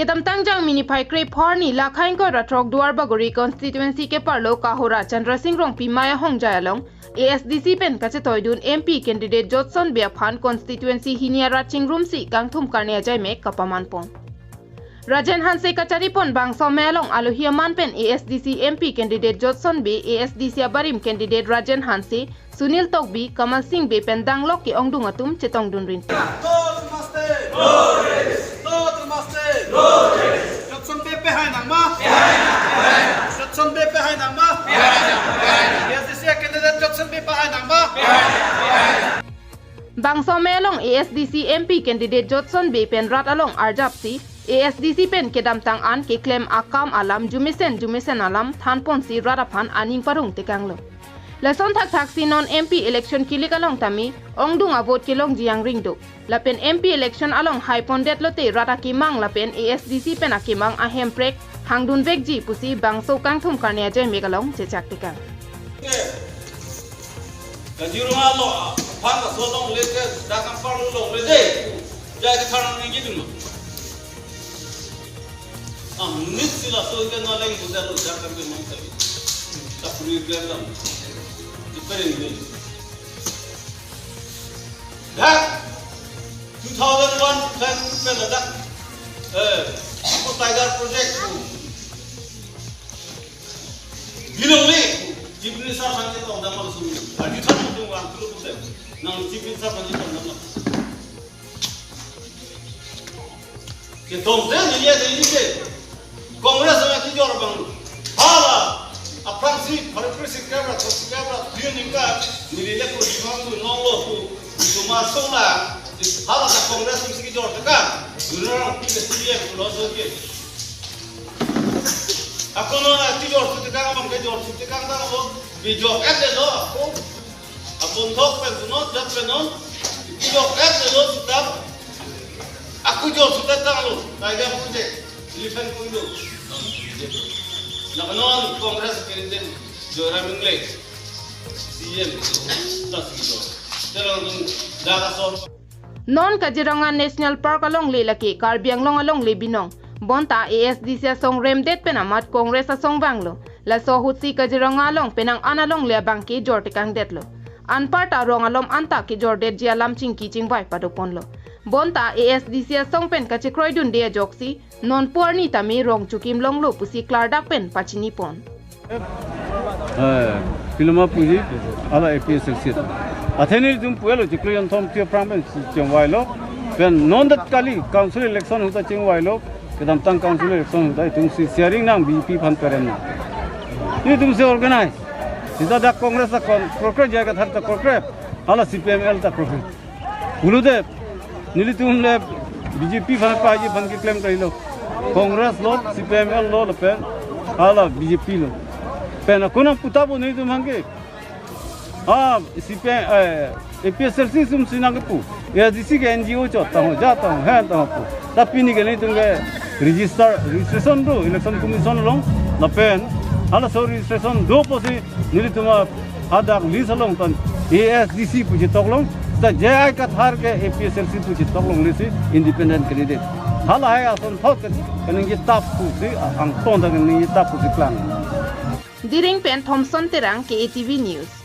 Ketam tangjang mini pai kre phorni lakhain ko ratrok duar bagori constituency ke parlo Kohora Chandra Singh rong pimaya hong jayalong ASDC pen kache toidun MP candidate Jotson be aphan constituency hinia raching room si kangthum karne ajai me kapaman pon Rajan Hanse kachari pon bangso melong aluhiaman pen ASDC MP candidate Jotson be ASDC abarim candidate Rajan Hanse Sunil Tokbi Kamal Singh be pen danglok ke ongdung atum chetong dun rin Jotson be hai nang ma Jotson be hai nang ma ASDC candidate Jotson be hai nang ma Bangso melong ASDC MP candidate Jotson be pen rat along arjapsi ASDC pen kedam tang an ke claim akam alam jumisen alam thanpon si radaphan aning parung tekanglo Lason thak si non MP election kilik along tami ongdung avot kilong jiang ringdo lapen MP election along high pondet lote rata kimang lapen ASDC pen akimang ahem prek hangdun vekji pusi bangso kangthum karne ajai megalong chechak tekang Kajirunga lo phang so long le da kam par lo le de ja ke tharang ni gidum nit sila so ke na lang buda lo ja kam ke mong tabi ta puri glam different that 2001 plan pe la dak ko tiger project bilong le jibni sa phang ke da mal sumi adi tham du wan tu tu nang jibni sa phang ke da mal ke dom de ni ye de ni ke congress ma ki jor bang hala aphan si parprisi kabra tosi kabra dining ka ni le ko jimang tu nong lo tu ma song la hala ka congress mi ki jor ka dunara ki ke siye ko lo so ke akono na ti jor tu ka bang ke jor tu ka ta lo bi jor ek de lo apon thok pe no jat pe no ti jor ek de lo tu ta aku jor tu ta lo ta ga project lifen ko do Nakanon Congress President Joram English CM Tasito Terang Dagason Non Kajiranga National Park along le laki Karbiang long along le binong Bonta ASDC song remdet penamat Congress song banglo la so hutsi Kajiranga along penang analong le bangki jortikang detlo anparta rong alom anta ki jordet jialam chingki chingbai padoponlo Bonta ASDC song pen kachikroy dun dia joksi non puarni tami rong chukim longlo pusi klardak pen pachini pon filma puji ala APSC atheni jum puelo jikloyan thom tio pramen chengwailo pen non dat kali council election huta chengwailo kedam tang council election huta tung si sharing nang BP phan peren na ni tum se organize sida da congress da program jaga thar ta program ala CPML ta program ulude nili tum le BJP phan pa ji phan ki claim kailo Congress lo CPML lo pen ala BJP lo pen akuna putabo nei tum hange APSLC sum sinagapu ASDC ke NGO chota ho jata ho ha ta ho tapi ni ke nei tum ke registration do election commission long la pen ala so registration do posi nili tum ada list long tan ASDC pu je toklong ta jai ka thar ke APSLC pu je toklong lisi independent candidate hala hai ason thok kan ngi tap pu si ang ton da ngi tap pu si klang Diring pen Thompson terang ke ATV News